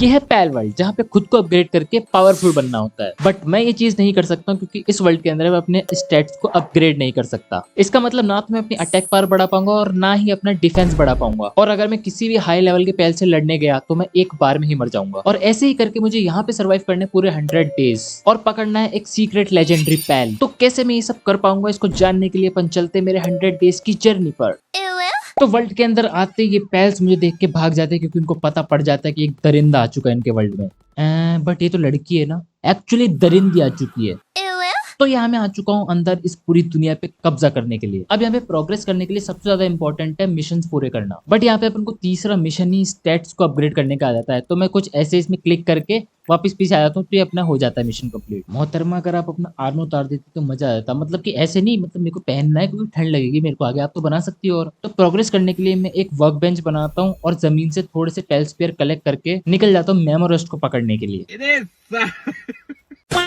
ये है पैल वर्ल्ड, जहाँ पे खुद को अपग्रेड करके पावरफुल बनना होता है। बट मैं ये चीज नहीं कर सकता क्योंकि इस वर्ल्ड के अंदर मैं अपने स्टैट्स को अपग्रेड नहीं कर सकता। इसका मतलब ना तो मैं अपनी अटैक पावर बढ़ा पाऊंगा और ना ही अपना डिफेंस बढ़ा पाऊंगा। और अगर मैं किसी भी हाई लेवल के पैल से लड़ने गया तो मैं एक बार में ही मर जाऊंगा। और ऐसे ही करके मुझे यहाँ पे सर्वाइव करने पूरे 100 डेज और पकड़ना है एक सीक्रेट लेजेंडरी पैल। तो कैसे मैं ये सब कर पाऊंगा, इसको जानने के लिए अपन चलते मेरे 100 डेज की जर्नी पर। तो वर्ल्ड के अंदर आते ये पैल्स मुझे देख के भाग जाते हैं क्योंकि उनको पता पड़ जाता है कि एक दरिंदा आ चुका है इनके वर्ल्ड में। बट ये तो लड़की है ना, एक्चुअली दरिंदी आ चुकी है। तो यहाँ मैं आ चुका हूँ अंदर इस पूरी दुनिया पे कब्जा करने के लिए। अब यहाँ पे प्रोग्रेस करने के लिए सबसे ज्यादा इंपॉर्टेंट है मिशंस पूरे करना। बट यहाँ पे अपन को तीसरा मिशन ही स्टैट्स को अपग्रेड करने का आ जाता है। तो मैं कुछ ऐसे इसमें क्लिक करके वापस पीछे आ जाता हूँ तो ये अपना हो जाता है मिशन कंप्लीट। मोहतरमा अगर आप अपना आर्मर उतार देती तो मजा आ जाता, मतलब कि ऐसे नहीं, मतलब मेरे को पहनना है क्योंकि ठंड लगेगी मेरे को आगे, आप तो बना सकती हो। और तो प्रोग्रेस करने के लिए मैं एक वर्क बेंच बनाता हूँ और जमीन से थोड़े से टेल स्पेयर कलेक्ट करके निकल जाता हूँ मेमोरस्ट को पकड़ने के लिए।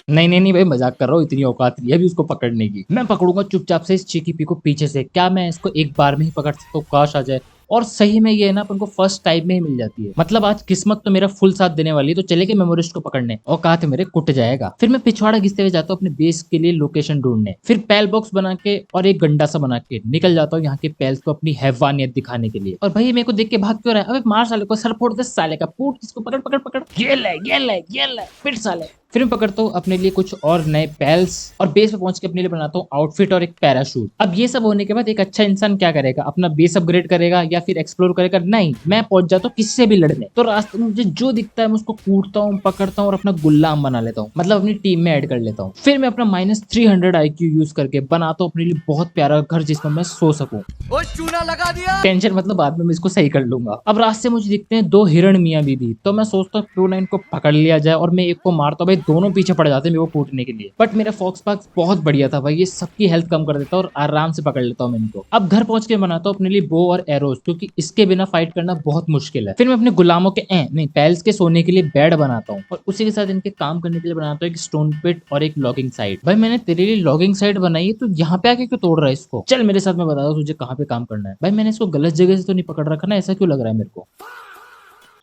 नहीं नहीं नहीं भाई, मजाक कर रहा हूँ, इतनी औकात नहीं है अभी उसको पकड़ने की। मैं पकड़ूंगा चुपचाप से इस चिकी पी को पीछे से। क्या मैं इसको एक बार में ही पकड़ सकता हूँ? काश आ जाए। और सही में ये है ना, अपन को फर्स्ट टाइम में ही मिल जाती है। मतलब आज किस्मत तो मेरा फुल साथ देने वाली है। तो चले गए मेमोरिस्ट को पकड़ने और कहा थे मेरे कुट जाएगा। फिर मैं पिछवाड़ा घिसते हुए जाता हूँ अपने बेस के लिए लोकेशन ढूंढने। फिर पैल बॉक्स बना के और एक गंडा सा बना के निकल जाता हूँ यहाँ के पैल्स को अपनी हैवानियत दिखाने के लिए। और भाई मेरे को देख के भाग क्यों रहा है? अबे मार साले को, सर फोड़ दे साले का, पूट इसको, पकड़ पकड़ पकड़, ये ले ये ले ये ले, फिर साले। फिर मैं पकड़ता हूँ अपने लिए कुछ और नए पैल्स और बेस पे पहुंच के अपने लिए बनाता हूँ आउटफिट और एक पैराशूट। अब ये सब होने के बाद एक अच्छा इंसान क्या करेगा? अपना बेस अपग्रेड करेगा या फिर एक्सप्लोर करेगा? नहीं, मैं पहुंच जाता हूँ किसी से भी लड़ने। तो रास्ते में मुझे जो दिखता है मैं उसको कूटता हूँ, पकड़ता हूँ और अपना गुलाम बना लेता हूँ, मतलब अपनी टीम में ऐड कर लेता हूँ। फिर मैं अपना -300 IQ यूज करके बनाता हूँ अपने लिए बहुत प्यारा घर जिसमें मैं सो सकूं। चूना लगा दिया, टेंशन मतलब बाद में मैं इसको सही कर लूंगा। अब रास्ते मुझे दिखते हैं 2 हिरण मियाँ बीबी। तो मैं सोचता हूँ क्यों ना इनको पकड़ लिया जाए और मैं एक को मारता हूँ। भाई दोनों पीछे पड़ जाते हैं मेरे को कूटने के लिए। बट मेरा फॉक्स पाक्स बहुत बढ़िया था भाई, ये सबकी हेल्थ कम कर देता और आराम से पकड़ लेता हूँ मैं इनको। अब घर पहुंच के बनाता हूँ अपने लिए बो और एरोस, क्योंकि इसके बिना फाइट करना बहुत मुश्किल है। फिर मैं अपने गुलामों के नहीं पैल्स के सोने के लिए बेड बनाता हूँ और उसी के साथ इनके काम करने के लिए बनाता हूँ एक स्टोन पिट और एक लॉगिंग साइट। भाई मैंने तेरे लिए लॉगिंग साइट बनाई है, तो यहाँ पे आके क्यों तोड़ रहा है इसको? चल मेरे साथ, मैं बता दूं तुझे कहाँ पे काम करना है। भाई मैंने इसको गलत जगह से तो नहीं पकड़ रखा ना? ऐसा क्यों लग रहा है मेरे को?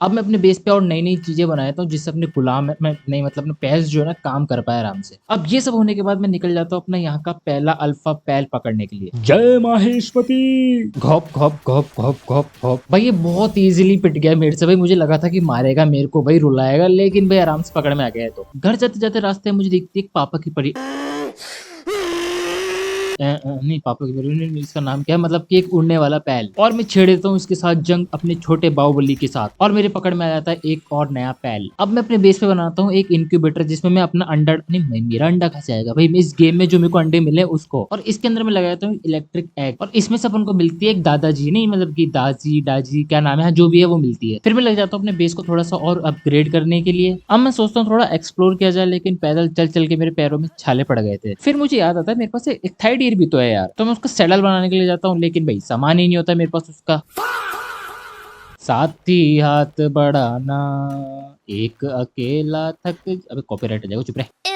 अब मैं अपने बेस पे और नई नई चीजें बनाता हूँ जिससे अपने गुलाम मैं नहीं, मतलब अपने पैल्स जो है ना काम कर पाए आराम से। अब ये सब होने के बाद मैं निकल जाता हूँ अपना यहाँ का पहला अल्फा पैल पकड़ने के लिए। जय माहेश्वती। घोप घोप घोप घोप घोप घोप। भाई ये बहुत इजीली पिट गया मेरे से। भाई मुझे लगा था कि मारेगा मेरे को, भाई रुलाएगा, लेकिन भाई आराम से पकड़ में आ गया है। तो घर जाते जाते रास्ते में मुझे दिखती है एक पापा की परी, नहीं पापा की परी, इसका नाम क्या है, मतलब कि एक उड़ने वाला पैल। और मैं छेड़ देता हूँ इसके साथ जंग अपने छोटे बाहुबली के साथ और मेरे पकड़ में आ जाता है एक और नया पैल। अब मैं अपने बेस पे बनाता हूँ एक इनक्यूबेटर जिसमें मैं अपना अंडा, नहीं मेरा अंडा खा जाएगा भाई, मैं इस गेम में जो मेरे को अंडे मिले उसको, और इसके अंदर मैं लगाता हूँ इलेक्ट्रिक एग और इसमें से अपन को मिलती है एक दादाजी, नहीं मतलब की दाजी डाजी क्या नाम है, जो भी है वो मिलती है। फिर मैं लग जाता हूँ अपने बेस को थोड़ा सा और अपग्रेड करने के लिए। अब मैं सोचता हूँ थोड़ा एक्सप्लोर किया जाए, लेकिन पैदल चल चल के मेरे पैरों में छाले पड़ गए थे। फिर मुझे याद आता है मेरे पास एक थाई डियर भी तो है यार, तो मैं उसका सैडल बनाने के लिए जाता हूँ, लेकिन भाई सामान ही नहीं होता मेरे पास उसका। साथी हाथ बढ़ाना एक अकेला थक, अबे कॉपीराइट आ जाएगा, चुप रहे।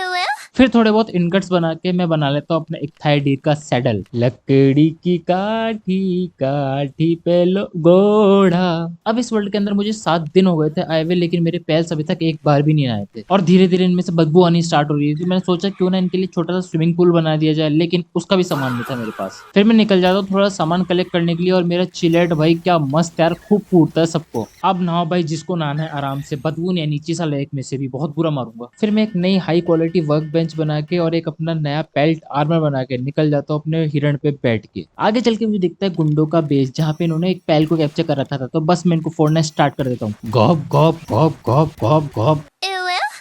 फिर थोड़े बहुत इनकट्स बना के मैं बना लेता हूँ अपने एक थाई डियर का सैडल। लकड़ी की काठी काठी पे लो घोड़ा। अब इस वर्ल्ड के अंदर मुझे 7 दिन हो गए थे आए हुए, लेकिन मेरे पैल्स अभी तक एक बार भी नहीं आए थे और धीरे धीरे इनमें से बदबू आनी स्टार्ट हो रही थी। मैंने सोचा क्यों ना इनके लिए छोटा सा स्विमिंग पूल बना दिया जाए, लेकिन उसका भी सामान नहीं था मेरे पास। फिर मैं निकल जाता हूँ थोड़ा सामान कलेक्ट करने के लिए और मेरा चिलेट भाई क्या मस्त यार, खूब कूटता है सबको। अब नहाओ भाई, जिसको नहाना है आराम से, बदबू नहीं, नीचे सा लेक में से भी बहुत बुरा मारूंगा। फिर मैं एक नई हाई क्वालिटी वर्क बेंच बना के और एक अपना नया बेल्ट आर्मर बना के निकल जाता हूँ अपने हिरण पे बैठ के। आगे चल के मुझे दिखता है गुंडों का बेस, जहाँ पे इन्होंने एक पैल को कैप्चर कर रखा था। तो बस मैं इनको फोड़ना स्टार्ट कर देता हूँ। गॉप गॉप गॉप गॉप गॉप गॉप।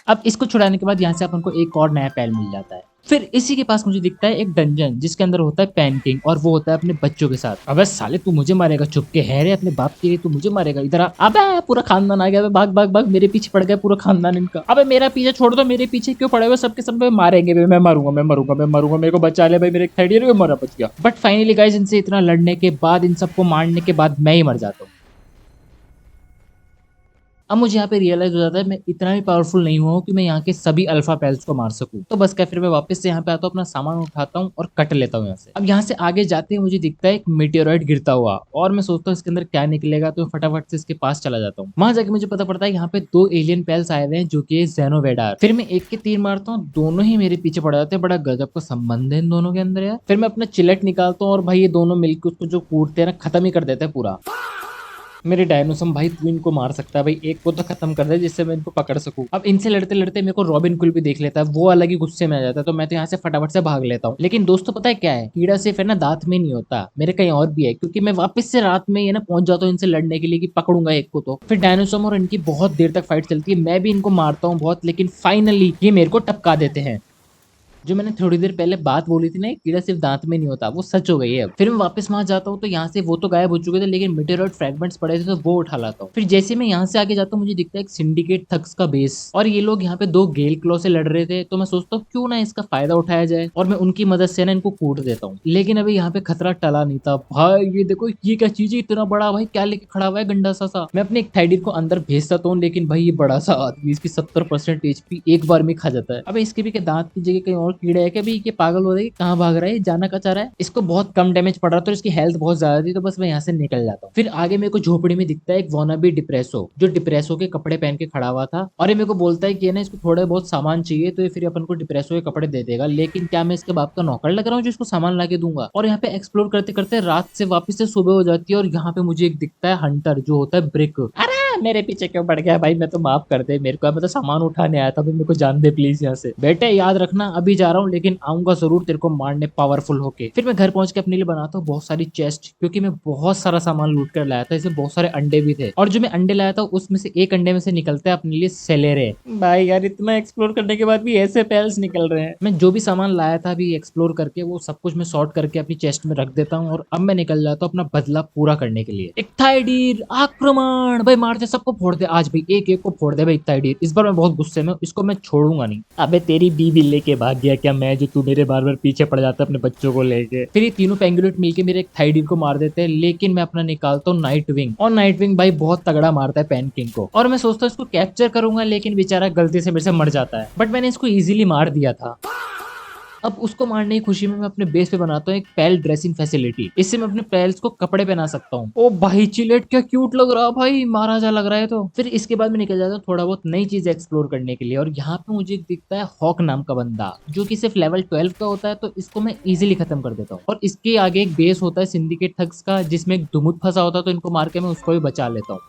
अब इसको छुड़ाने के बाद यहाँ से अपन को एक और नया पैल मिल जाता है। फिर इसी के पास मुझे दिखता है एक डंजन जिसके अंदर होता है पैन किंग और वो होता है अपने बच्चों के साथ। अबे साले तू मुझे मारेगा? चुप के है रे, अपने बाप के लिए तू मुझे मारेगा? इधर आ। अबे पूरा खानदान आ गया, अबे भाग भाग भाग, मेरे पीछे पड़ गया पूरा खानदान इनका। अबे मेरा पीछे छोड़ दो, मेरे पीछे क्यों पड़े हुए? सबके सब मारेंगे भाई, मैं मारूंगा मैं मरूंगा मैं मरूंगा, मेरे को बचा ले भाई, मेरे थर्ड ईयर में मरा बच गया। बट फाइनली गाइस इनसे इतना लड़ने के बाद, इन सबको मारने के बाद मैं ही मर जाता हूँ। अब मुझे यहाँ पे रियलाइज हो जाता है मैं इतना भी पावरफुल नहीं हुआ हूँ कि मैं यहाँ के सभी अल्फा पेल्स को मार सकूं। तो बस क्या, फिर मैं वापस से यहाँ पे आता हूँ, अपना सामान उठाता हूँ और कट लेता हूँ यहाँ से। अब यहाँ से आगे जाते ही मुझे दिखता है एक मीटेओराइट गिरता हुआ, और मैं सोचता हूँ इसके अंदर क्या निकलेगा, तो मैं फटाफट से इसके पास चला जाता हूँ। वहां जाके मुझे पता पड़ता है यहाँ पे दो एलियन पेल्स आए हुए हैं जो कि जेनोवेडार। फिर मैं एक के तीर मारता हूँ, दोनों ही मेरे पीछे पड़ जाते हैं। बड़ा गजब का संबंध है इन दोनों के अंदर यार। फिर मैं अपना चिलेट निकालता हूँ और भाई ये दोनों मिलकर उसको जो कूटते हैं ना, खत्म ही कर देते हैं पूरा। मेरे डायनोसम भाई, तू इनको मार सकता है भाई, एक को तो खत्म कर दे जिससे मैं इनको पकड़ सकूं। अब इनसे लड़ते लड़ते मेरे को रॉबिन कुल भी देख लेता है, वो अलग ही गुस्से में आ जाता है। तो मैं तो यहाँ से फटाफट से भाग लेता हूँ। लेकिन दोस्तों पता है क्या है, कीड़ा सिर्फ है ना दांत में नहीं होता, मेरे कहीं और भी है। क्योंकि मैं वापस से रात में ये ना पहुंच जाता हूँ इनसे लड़ने के लिए कि पकड़ूंगा एक को। तो फिर डायनोसम और इनकी बहुत देर तक फाइट चलती है, मैं भी इनको मारता हूँ बहुत, लेकिन फाइनली ये मेरे को टपका देते हैं। जो मैंने थोड़ी देर पहले बात बोली थी ना, एक कीड़ा सिर्फ दांत में नहीं होता, वो सच हो गई है। फिर मैं वापस वहां जाता हूँ, तो यहाँ से वो तो गायब हो चुके थे, लेकिन मेटेरॉइड फ्रैगमेंट्स पड़े थे, तो वो उठा लाता हूँ। फिर जैसे मैं यहाँ से आगे जाता हूँ, मुझे दिखता है एक सिंडिकेट थग्स का बेस, और ये लोग यहाँ पे दो गेल क्लॉ से लड़ रहे थे। तो मैं सोचता हूँ क्यों ना इसका फायदा उठाया जाए, और मैं उनकी मदद से ना इनको कूट देता हूँ। लेकिन अभी यहाँ पे खतरा टला नहीं था भाई। ये देखो ये क्या चीज है, इतना बड़ा भाई, क्या लेके खड़ा हुआ है गंडा सा। मैं अपने एक थाइडिर को अंदर भेज देता हूँ, लेकिन भाई ये बड़ा सा आदमी, इसकी 70% HP एक बार में खा जाता है। अब इसके भी क्या दांत की जगह कहीं और कीड़ा है क्या? भी ये पागल हो रहा है, कहाँ भाग रहा है, जाना कहाँ चाह रहा है। इसको बहुत कम डैमेज पड़ रहा था और इसकी हेल्थ बहुत ज्यादा थी, तो बस मैं यहाँ से निकल जाता हूँ। फिर आगे मेरे को झोपड़ी में दिखता है एक वॉनाबी डिप्रेसो, जो डिप्रेसो के कपड़े पहन के खड़ा हुआ था। और ये मेरे को बोलता है कि ना इसको थोड़े बहुत सामान चाहिए, तो ये फिर अपन को डिप्रेसो के कपड़े दे देगा। लेकिन क्या मैं इसके बाप का नौकर लग रहा हूँ जो इसको सामान ला के दूंगा? और यहाँ पे एक्सप्लोर करते करते रात से वापस से सुबह हो जाती है, और यहाँ पे मुझे एक दिखता है हंटर, जो होता है ब्रिक। अरे मेरे पीछे क्यों पड़ गया भाई? मैं तो माफ कर दे मेरे को, मैं तो सामान उठाने आया था भाई, मेरे को जान दे प्लीज यहाँ से। बेटे याद रखना, अभी जा रहा हूँ लेकिन आऊंगा जरूर तेरे को मारने पावरफुल होके। फिर मैं घर पहुंच के अपने लिए बनाता हूँ बहुत सारी चेस्ट, क्योंकि मैं बहुत सारा सामान लूट कर लाया था। इसमें बहुत सारे अंडे भी थे, और जो मैं अंडे लाया था उसमें से एक अंडे में से निकलता है अपने लिए सेलेरे। भाई यार इतना एक्सप्लोर करने के बाद भी ऐसे पेल्स निकल रहे हैं। मैं जो भी सामान लाया था अभी एक्सप्लोर करके, वो सब कुछ मैं सॉर्ट करके अपनी चेस्ट में रख देता हूँ, और अब मैं निकल जाता हूँ अपना बदला पूरा करने के लिए। एक थाइडीर आक्रमण भाई, मारते सबको फोड़ दे आज भाई, एक एक को फोड़ दे भाई थाइडीर। इस बार मैं बहुत गुस्से में हूं, इसको मैं छोड़ूंगा नहीं। अबे तेरी बीबी लेके भाग गया क्या मैं, जो तू मेरे बार बार पीछे पड़ जाता है अपने बच्चों को लेके। फिर ये तीनों पेंगुलिन मिलके मेरे एक थाइडीर को मार देते हैं, लेकिन मैं अपना निकालता हूँ नाइट विंग, और नाइट विंग भाई बहुत तगड़ा मारता है पेन किंग को। और मैं सोचता हूँ इसको कैप्चर करूंगा, लेकिन बेचारा गलती से मेरे से मर जाता है। बट मैंने इसको इजीली मार दिया था। अब उसको मारने की खुशी में मैं अपने बेस पे बनाता हूँ एक पैल ड्रेसिंग फैसिलिटी। इससे मैं अपने पैल्स को कपड़े पहना सकता हूँ। ओ भाई चिलेट क्या क्यूट लग रहा है भाई, महाराजा लग रहा है। तो फिर इसके बाद मैं निकल जाता हूँ थोड़ा बहुत नई चीज एक्सप्लोर करने के लिए, और यहाँ पे मुझे दिखता है हॉक नाम का बंदा, जो कि सिर्फ लेवल 12 का होता है। तो इसको मैं इजिली खत्म कर देता हूँ। और इसके आगे एक बेस होता है सिंडिकेट थग्स का, जिसमें एक दुमुत फंसा होता है, तो इनको मार के मैं उसको भी बचा लेता हूँ।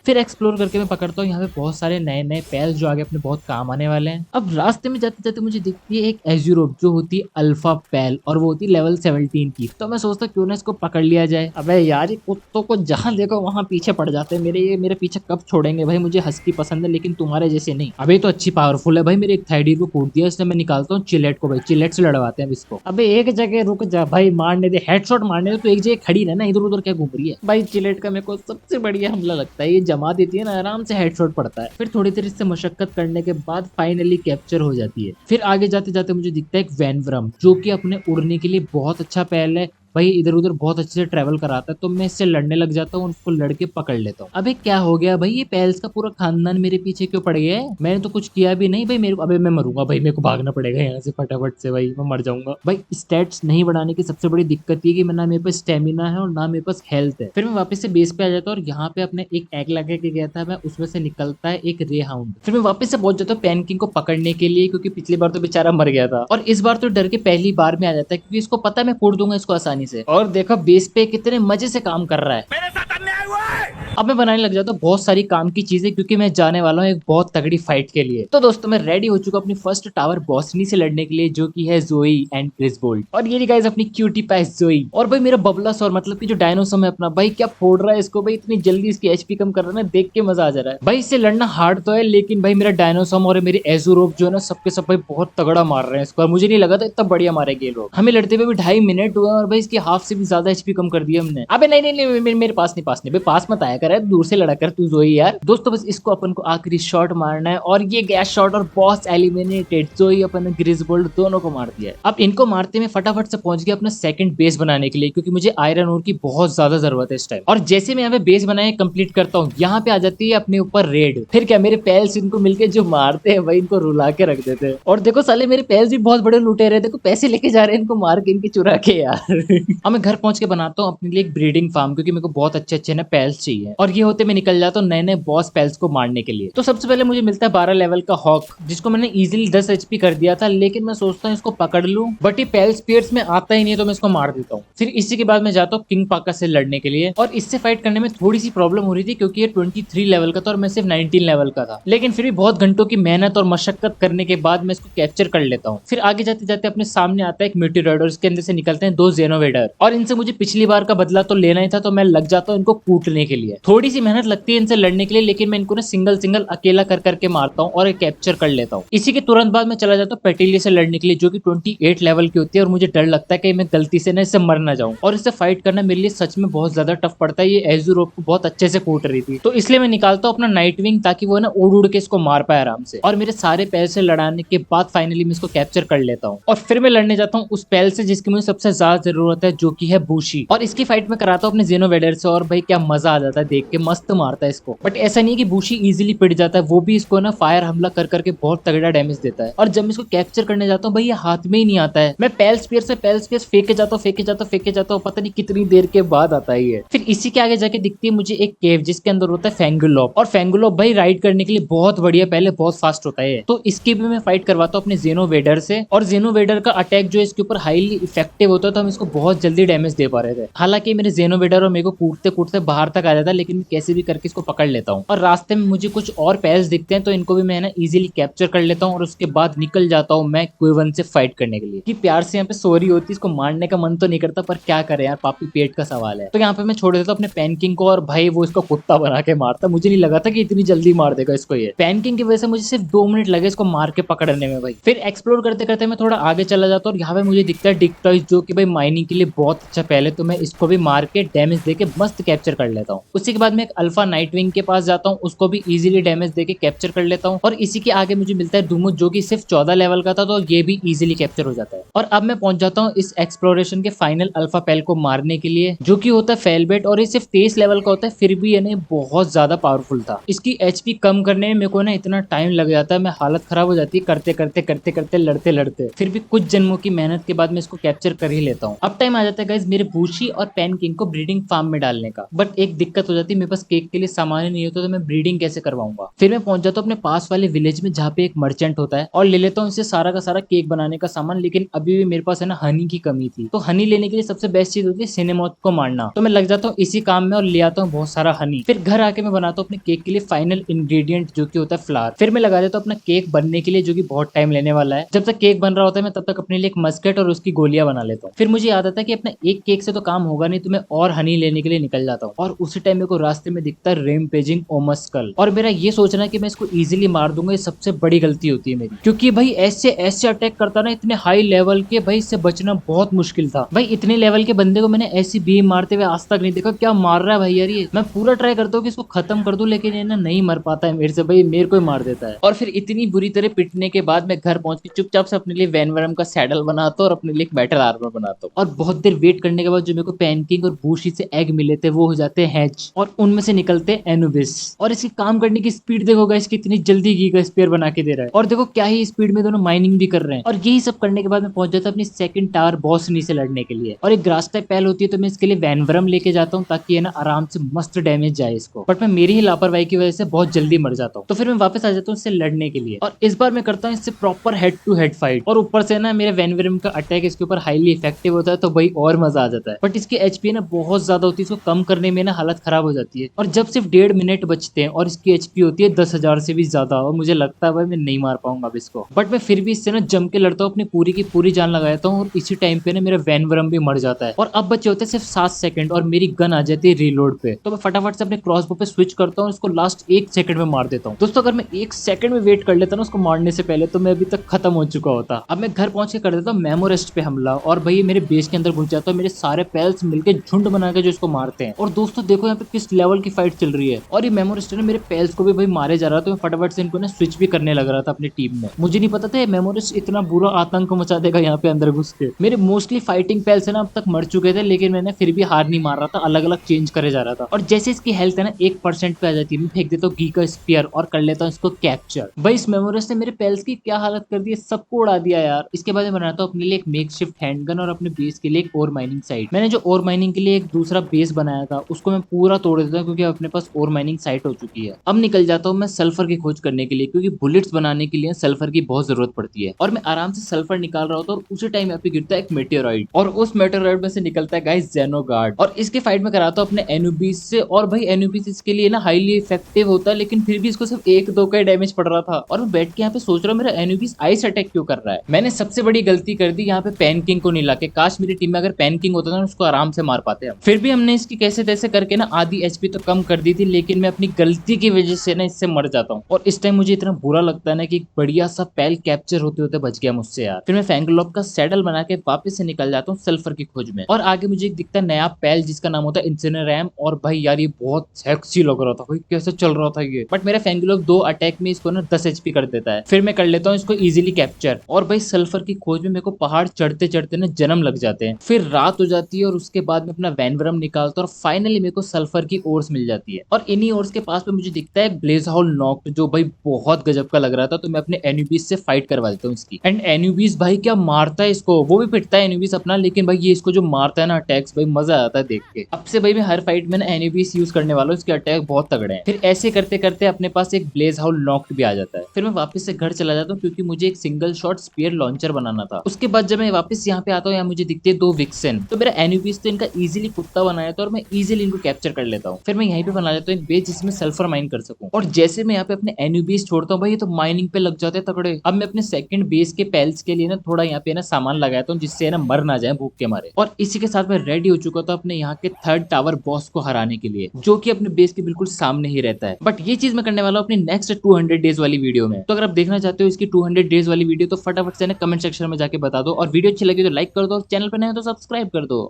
फिर एक्सप्लोर करके मैं पकड़ता हूँ यहाँ पे बहुत सारे नए नए पैल्स, जो आगे अपने बहुत काम आने वाले हैं। अब रास्ते में जाते जाते मुझे दिखती है एक एज्यूरोप, जो होती है अल्फा पैल, और वो होती है लेवल 17 की। तो मैं सोचता क्यों ना इसको पकड़ लिया जाए। अबे यार ये कुत्तों को जहां देखो वहां पीछे पड़ जाते हैं मेरे। ये मेरे पीछे कब छोड़ेंगे भाई? मुझे हस्की पसंद है, लेकिन तुम्हारे जैसे नहीं। अभी तो अच्छी पावरफुल है भाई, मेरे एक थाइडीर को कूट दिया इसने। मैं निकालता हूँ चिलेट को भाई, चिलेट से लड़वाते हैं इसको। अबे एक जगह रुक जा भाई, मारने दे, हेडशॉट मारने दे। तो एक जगह खड़ी रहना, इधर उधर क्या घूम रही है भाई? चिलेट का मेरे को सबसे बढ़िया हमला लगता है, ये जमा देती है ना, आराम से हेडशॉट पड़ता है। फिर थोड़ी देर इससे मशक्कत करने के बाद फाइनली कैप्चर हो जाती है। फिर आगे जाते जाते मुझे दिखता है एक वैनव्रम, जो कि अपने उड़ने के लिए बहुत अच्छा पैल है भाई, इधर उधर बहुत अच्छे से ट्रेवल कराता है। तो मैं इससे लड़ने लग जाता हूँ और उसको लड़के पकड़ लेता हूँ। अबे क्या हो गया भाई, ये पैल्स का पूरा खानदान मेरे पीछे क्यों पड़ गया है? मैंने तो कुछ किया भी नहीं भाई। मेरे अबे मैं मरूंगा भाई, मेरे को भागना पड़ेगा यहाँ से फटाफट से भाई, मैं मर जाऊंगा भाई। स्टैट्स नहीं बढ़ाने की सबसे बड़ी दिक्कत ये कि ना मेरे पास स्टेमिना है और ना मेरे पास हेल्थ है। फिर मैं वापस से बेस पे आ जाता हूँ, और यहाँ पे अपने एक एग लगा के गया था मैं, उसमें से निकलता है एक रे हाउंड। फिर मैं वापस से पहुंच जाता हूँ पेन किंग को पकड़ने के लिए, क्योंकि पिछली बार तो बेचारा मर गया था, और इस बार तो डर के पहली बार में आ जाता है, क्योंकि इसको पता है मैं फोड़ दूंगा इसको आसानी से। और देखो बेस पे कितने मजे से काम कर रहा है। मेरे साथ अन्याय हुआ है। अब मैं बनाने लग जाता हूँ बहुत सारी काम की चीजें, क्योंकि मैं जाने वाला हूँ एक बहुत तगड़ी फाइट के लिए। तो दोस्तों मैं रेडी हो चुका अपनी फर्स्ट टावर बॉसनी से लड़ने के लिए, जो कि है जोई एंड ग्रिसबोल्ट। और ये गाइस अपनी क्यूटी पैस जोई, और भाई मेरा बबलस, और मतलब कि जो डायनोसम है अपना भाई, क्या फोड़ रहा है इसको भाई, इतनी जल्दी इसकी एचपी कम कर रहा है, देख के मजा आ जा रहा है भाई। इससे लड़ना हार्ड तो है, लेकिन भाई मेरा डायनोसम और मेरे एजुरोप जो है ना, सबके सब भाई बहुत तगड़ा मार रहे हैं इसको। मुझे नहीं लगा था इतना बढ़िया मारेंगे ये लोग। हमें लड़ते हुए भी 2.5 मिनट हुआ, और भाई इसकी हाफ से भी ज्यादा एचपी कम कर दिया हमने। अबे नहीं नहीं नहीं, मेरे पास नहीं भाई, पास मत आया करा है, दूर से लड़ा कर तू जोई यार। दोस्तों बस इसको अपन को आखिरी शॉट मारना है और ये गैस शॉट और बॉस एलिमिनेटेड। जोई अपन ने ग्रिजबोल्ड दोनों को मार दिया है। अब इनको मारते में फटाफट से पहुंच गया अपना सेकंड बेस बनाने के लिए, क्योंकि मुझे आयरन ओर की बहुत ज्यादा जरूरत है इस टाइम। और जैसे मैं यहाँ पे बेस बनाए कंप्लीट करता हूँ, यहाँ पे आ जाती है अपने ऊपर रेड। फिर क्या मेरे पैल्स इनको मिलके जो मारते हैं वही इनको रुला के रख देते हैं। और देखो साले मेरे पैल्स भी बहुत बड़े लुटे रहे, देखो पैसे लेके जा रहे हैं इनको मार के, इनके चुरा के यार। अब मैं घर पहुंच के बनाता हूँ अपने लिए एक ब्रीडिंग फार्म, क्योंकि मेरे को बहुत अच्छे अच्छे ना पैल्स चाहिए। और ये होते मैं निकल जाता हूँ नए नए बॉस पैल्स को मारने के लिए। तो सबसे पहले मुझे मिलता है 12 लेवल का हॉक, जिसको मैंने इजीली 10 एचपी कर दिया था, लेकिन मैं सोचता हूँ इसको पकड़ लूं, बट ये पैल्स पेयर्स में आता ही नहीं, तो मैं इसको मार देता हूँ। फिर इसी के बाद मैं जाता हूँ किंग पाका से लड़ने के लिए, और इससे फाइट करने में थोड़ी सी प्रॉब्लम हो रही थी, क्योंकि ये 23 लेवल का था और मैं सिर्फ 19 लेवल का था। लेकिन फिर भी बहुत घंटों की मेहनत और मशक्कत करने के बाद मैं इसको कैप्चर कर लेता हूँ। फिर आगे जाते जाते अपने सामने आता है एक मीटियोराइड और इसके अंदर से निकलते हैं 2 जेनोवेडर, और इनसे मुझे पिछली बार का बदला तो लेना ही था, तो मैं लग जाता हूँ इनको कूटने के लिए। थोड़ी सी मेहनत लगती है इनसे लड़ने के लिए, लेकिन मैं इनको ना सिंगल सिंगल अकेला कर करके मारता हूँ और एक कैप्चर कर लेता हूँ। इसी के तुरंत बाद मैं चला जाता हूँ पेटिलिया से लड़ने के लिए, जो कि 28 लेवल की होती है, और मुझे डर लगता है कि मैं गलती से ना इससे मर ना जाऊं। और इससे फाइट करना मेरे लिए सच में बहुत ज्यादा टफ पड़ता है। ये एजुरोप को बहुत अच्छे से कूट रही थी, तो इसलिए मैं निकालता हूँ अपना नाइट विंग, ताकि वो ना उड़ उड़ के इसको मार पाए आराम से। और मेरे सारे पैल से लड़ाने के बाद फाइनली मैं इसको कैप्चर कर लेता हूँ, और फिर मैं लड़ने जाता हूँ उस पैल से जिसकी मुझे सबसे ज्यादा जरूरत है, जो की है बूशी। और इसकी फाइट में कराता हूँ अपने जेनोवेडर से, और भाई क्या मजा आ जाता है देख के, मस्त मारता है इसको। बट ऐसा नहीं कि बूशी इजीली पिट जाता है, वो भी इसको ना फायर हमला कर करके बहुत तगड़ा डैमेज देता है। और जब मैं इसको कैप्चर करने जाता हूँ भाई ये हाथ में ही नहीं आता है, मैं पैल स्पीयर से पैल स्पीयर फेंके जाता हूँ फेंके जाता हूँ फेंके जाता हूँ, पता नहीं कितनी देर के बाद आता ही है। फिर इसी के आगे जाके दिखती है मुझे एक केव, जिसके अंदर होता है फेंगुलोप। और फेंगुलोप भाई राइड करने के लिए बहुत बढ़िया, पहले बहुत फास्ट होता है, तो इसकी भी मैं फाइट करवाता हूँ अपने जेनोवेडर से। और जेनोवेडर का अटैक जो है इसके ऊपर हाईली इफेक्टिव होता है, तो हम इसको बहुत जल्दी डैमेज दे पा रहे थे। हालांकि मेरे जेनोवेडर और मेरे को कूटते कूटते बाहर तक आ जाता है, लेकिन मैं कैसे भी करके इसको पकड़ लेता हूँ। और रास्ते में मुझे कुछ और पैल्स दिखते हैं, तो इनको भी मैं ना इजीली कैप्चर कर लेता हूँ, और उसके बाद निकल जाता हूँ मैं क्विवन से फाइट करने के लिए। कि प्यार से यहाँ पे सॉरी होती है, इसको मारने का मन तो नहीं करता, पर क्या करे यार, पापी पेट का सवाल है। तो यहाँ पे मैं छोड़ देता हूँ अपने पैनकिंग को, और भाई वो इसको कुत्ता बना के मारता। मुझे नहीं लगा था कि इतनी जल्दी मार देगा इसको। ये पैनकिंग की वजह से मुझे सिर्फ 2 मिनट लगे इसको मार के पकड़ने में भाई। फिर एक्सप्लोर करते करते मैं थोड़ा आगे चला जाता हूँ, और यहाँ पे मुझे दिखता है डिक्टॉइस, जो कि भाई माइनिंग के लिए बहुत अच्छा पहले, तो मैं इसको भी मार के डैमेज देके मस्त कैप्चर कर लेता हूँ। उसी के बाद मैं एक अल्फा नाइटविंग के पास जाता हूँ, उसको भी इजीली डैमेज देके कैप्चर कर लेता हूँ। और इसी के आगे मुझे मिलता है डुमुस, जो कि सिर्फ 14 लेवल का था, तो ये भी इजीली कैप्चर हो जाता है। और अब मैं पहुंच जाता हूँ इस एक्सप्लोरेशन के फाइनल अल्फा पैल को मारने के लिए, जो कि होता है फेलबेट, और ये सिर्फ 23 लेवल का होता है, फिर भी यानी बहुत ज्यादा पावरफुल था। इसकी एचपी कम करने में मेरे को ना इतना टाइम लग जाता है, मैं हालत खराब हो जाती है करते करते करते करते लड़ते लड़ते। फिर भी कुछ जन्मों की मेहनत के बाद मैं इसको कैप्चर कर ही लेता हूँ। अब टाइम आ जाता है गाइस मेरे बूशी और पैनकिंग को ब्रीडिंग फार्म में डालने का, बट एक दिक्कत हो जाती है, मेरे पास केक के लिए सामान ही नहीं होता, तो मैं ब्रीडिंग कैसे करवाऊंगा। फिर मैं पहुंच जाता हूँ अपने पास वाले विलेज में, जहाँ पे एक मर्चेंट होता है, और ले लेता हूँ इससे सारा का सारा केक बनाने का सामान। लेकिन अभी भी मेरे पास है ना हनी की कमी थी, तो हनी लेने के लिए सबसे बेस्ट चीज होती है सिनेमोथ को मारना। तो मैं लग जाता हूँ इसी काम में और ले आता हूँ बहुत सारा हनी। फिर घर आके मैं बनाता हूँ अपने केक के लिए फाइनल इंग्रेडिएंट, जो कि होता है फ्लावर। फिर मैं लगा देता हूँ अपना केक बनने के लिए, जो कि बहुत टाइम लेने वाला है। जब तक केक बन रहा होता है मैं तब तक अपने लिए एक मस्कट और उसकी गोलियां बना लेता हूँ। फिर मुझे याद आता है कि अपना एक केक से तो काम होगा नहीं, तो मैं और हनी लेने के लिए निकल जाता हूँ। और उसी टाइम मेरे को रास्ते में दिखता है रेमपेजिंग ओमस्कल, और मेरा ये सोचना कि मैं इसको इजीली मार दूंगा, ये सबसे बड़ी गलती होती है मेरी, क्योंकि भाई ऐसे ऐसे अटैक करता ना इतने हाई लेवल के, भाई इससे बचना बहुत मुश्किल था। भाई इतने लेवल के बंदे को मैंने ऐसी बीम मारते हुए आज तक नहीं देखा। क्या मार रहा है भाई यार ये, मैं पूरा ट्राई करता हूँ कि इसको खत्म कर दूं, लेकिन ये ना नहीं मर पाता है मेरे से, भाई मेरे को ही मार देता है। और फिर इतनी बुरी तरह पिटने के बाद मैं घर पहुंच के चुपचाप से अपने लिए वैनवरम का सैडल बनाता हूँ और अपने लिए एक मेटल आर्मर बनाता हूँ। और बहुत देर वेट करने के बाद जो मेरे को पैनकिंग और बूशी से एग मिले थे, वो हो जाते हैं हैच, और उनमें से निकलते हैं एनुबिस। और इसकी काम करने की स्पीड देखो गाइस, कितनी जल्दी गीगा स्पेयर बना के दे रहा है, और देखो क्या ही स्पीड में दोनों माइनिंग भी कर रहे हैं। और यही सब करने के बाद मैं पहुंच जाता हूं अपनी सेकंड टावर बॉसनी से लड़ने के लिए। और एक ग्रास टाइप पैल होती है, तो मैं इसके लिए वैनवरम लेके जाता हूँ, ताकि ये ना आराम से मस्त डैमेज जाए इसको। बट मैं मेरी ही लापरवाही की वजह से बहुत जल्दी मर जाता हूँ, तो फिर मैं वापस आ जाता हूँ इससे लड़ने के लिए। और इस बार मैं करता हूँ इससे proper head to head fight, और ऊपर से ना मेरे वैनवरम का अटैक इसके ऊपर हाईली इफेक्टिव होता है, तो भाई और मजा आ जाता है। बट इसकी एचपी ना बहुत ज्यादा होती है, इसको कम करने में ना हालत खराब हो जाती है। और जब सिर्फ 1.5 मिनट बचते हैं और इसकी एचपी होती है 10,000 से भी ज्यादा, और मुझे लगता है भाई मैं नहीं मार पाऊंगा अब इसको। बट मैं फिर भी इससे ना जम के लड़ता हूँ, अपनी पूरी की पूरी जान लगाता हूँ, और इसी टाइम पे ना मेरा वैनवरम भी मर जाता है। और अब बचे होते हैं सिर्फ 7 सेकंड, और मेरी गन आ जाती है रीलोड पे, तो मैं फटाफट से अपने क्रॉसबो पे स्विच करता हूँ, इसको लास्ट 1 सेकंड में मार देता हूँ। दोस्तों अगर मैं 1 सेकंड में वेट कर लेता ना उसको मारने से पहले, तो मैं अभी तक खत्म हो चुका होता। अब मैं घर पहुंच के कर देता हूँ मेमोरेस्ट पे हमला, और भाई मेरे बेस के अंदर घुस जाता है, मेरे सारे पैल्स मिलकर झुंड बना के जो इसको मारते हैं। और दोस्तों देखो यहाँ पे किस लेवल की फाइट चल रही है। और ये मेमोरिस्ट ने मेरे पेल्स को भी भाई मारे जा रहा था, तो मैं फटाफट से इनको ना स्विच भी करने लग रहा था अपनी टीम में। मुझे नहीं पता था मेमोरिस्ट इतना बुरा आतंक मचा देगा यहाँ पे अंदर घुस के। मेरे मोस्टली फाइटिंग पेल्स है ना अब तक मर चुके थे, लेकिन मैंने फिर भी हार नहीं मार रहा था, अलग अलग चेंज करे जा रहा था। और जैसे इसकी हेल्थ है ना 1% पे आ जाती है, मैं फेंक देता हूँ घी का स्पीयर और कर लेता हूँ इसको कैप्चर। भाई इस मेमोरिस्ट ने मेरे पेल्स की क्या हालत कर दी है, सबको उड़ा दिया यार। इसके बाद मैं बनाता हूँ अपने लिए एक मेकशिफ्ट हैंडगन और अपने बेस के लिए एक और माइनिंग साइट। मैंने जो और माइनिंग के लिए एक दूसरा बेस बनाया था उसको मैं पूरा तोड़ देता हूँ, क्योंकि अपने पास और माइनिंग साइट हो चुकी है। अब निकल जाता हूँ मैं सल्फर की खोज करने के लिए, क्योंकि बुलेट्स बनाने के लिए सल्फर की बहुत जरूरत पड़ती है। और मैं आराम से सल्फर निकाल रहा होता और उसी टाइम यहाँ पे गिरता है एक मेटेओराइड, और उस मेटेओराइड में से निकलता है गाइस जेनोगार्ड। और इसके फाइट में कराता हूँ अपने एनुबीस से। और भाई एनुबीस इसके लिए ना हाईली इफेक्टिव होता है, लेकिन फिर भी इसको सिर्फ 1-2 का डैमेज पड़ रहा था। और मैं बैठ के यहाँ पे सोच रहा हूँ मेरा एनुबीस आइस अटैक क्यों कर रहा है। मैंने सबसे बड़ी गलती कर दी यहाँ पे पैन किंग को नहीं लाके। काश मेरी टीम में अगर पैन किंग होता था उसको आराम से मार पाते हम। फिर भी हमने इसकी कैसे तैसे करके ना आधी एचपी तो कम कर दी थी, लेकिन मैं अपनी गलती की वजह से ना इससे मर जाता हूँ। और इस टाइम मुझे इतना बुरा लगता है ना कि एक बढ़िया सा पैल कैप्चर होते होते बच गया मुझसे यार। फिर मैं फैंगलॉप का सैडल बना के वापस से निकल जाता हूँ सल्फर की खोज में। और आगे मुझे एक दिखता है नया पैल जिसका नाम होता है इंसिनरैम। और भाई यार ये बहुत सेक्सी लग रहा था, भाई कैसे चल रहा था ये। बट मेरा फैंगलॉप 2 अटैक में इसको ना 10 एचपी कर देता है। फिर मैं कर लेता हूँ इसको इजीली कैप्चर। और भाई सल्फर की खोज में मेरे को पहाड़ चढ़ते चढ़ते ना जन्म लग जाते हैं। फिर रात हो जाती है और उसके बाद में अपना वैनवरम निकालता हूँ और फाइनली मेरे को सल्फर की ओर्स मिल जाती है। और इन्हीं ओर्स के पास में मुझे दिखता है ब्लेज हाउल नॉक्ड, जो भाई बहुत गजब का लग रहा था। तो मैं अपने एन्यूबीस से फाइट करवा देता हूँ इसकी। एंड एन्यूबीस भाई क्या मारता है इसको, वो भी पिटता है एन्यूबीस अपना, लेकिन भाई ये इसको जो मारता है ना अटैक्स, भाई मजा आता है देख के। अब से भाई मैं हर फाइट में ना एन्यूबीस यूज करने वाला हूँ, इसके अटैक बहुत तगड़े हैं। फिर ऐसे करते करते अपने पास एक ब्लेज हाउल नॉक्ड भी आ जाता है। फिर मैं वापस से घर चला जाता हूँ, क्योंकि मुझे एक सिंगल शॉट स्पीयर लॉन्चर बनाना था। उसके बाद जब मैं वापस यहाँ पे आता हूँ, यहाँ मुझे दिखते हैं 2 विक्सन। तो मेरा एन्यूबीस तो इनका इजीली कुत्ता बनाया था और मैं इजीली इनको कैप्चर कर लेता हूँ। फिर मैं यहीं पे बना लेता हूँ एक बेस जिसमें सल्फर माइन कर सकूं। और जैसे मैं यहाँ पे अपने एन्यूबीस छोड़ता हूँ भाई, ये तो माइनिंग पे लग जाते हैं तगड़े। अब मैं अपने सेकंड बेस के पेल्स के लिए ना थोड़ा यहाँ पे ना सामान लगाता हूँ, जिससे ना मर ना जाए भूख के मारे। और इसी के साथ मैं रेडी हो चुका था अपने यहाँ के 3rd टावर बॉस को हराने के लिए, जो कि अपने बेस के बिल्कुल सामने ही रहता है। बट ये चीज मैं करने वाला हूँ अपनी नेक्स्ट 200 डेज वाली वीडियो में। तो अगर आप देखना चाहते हो इसकी 200 डेज वाली वीडियो, तो फटाफट से ना कमेंट सेक्शन में जाके बता दो। और वीडियो अच्छी लगी तो लाइक कर दो, और चैनल पर नए हो तो सब्सक्राइब कर दो।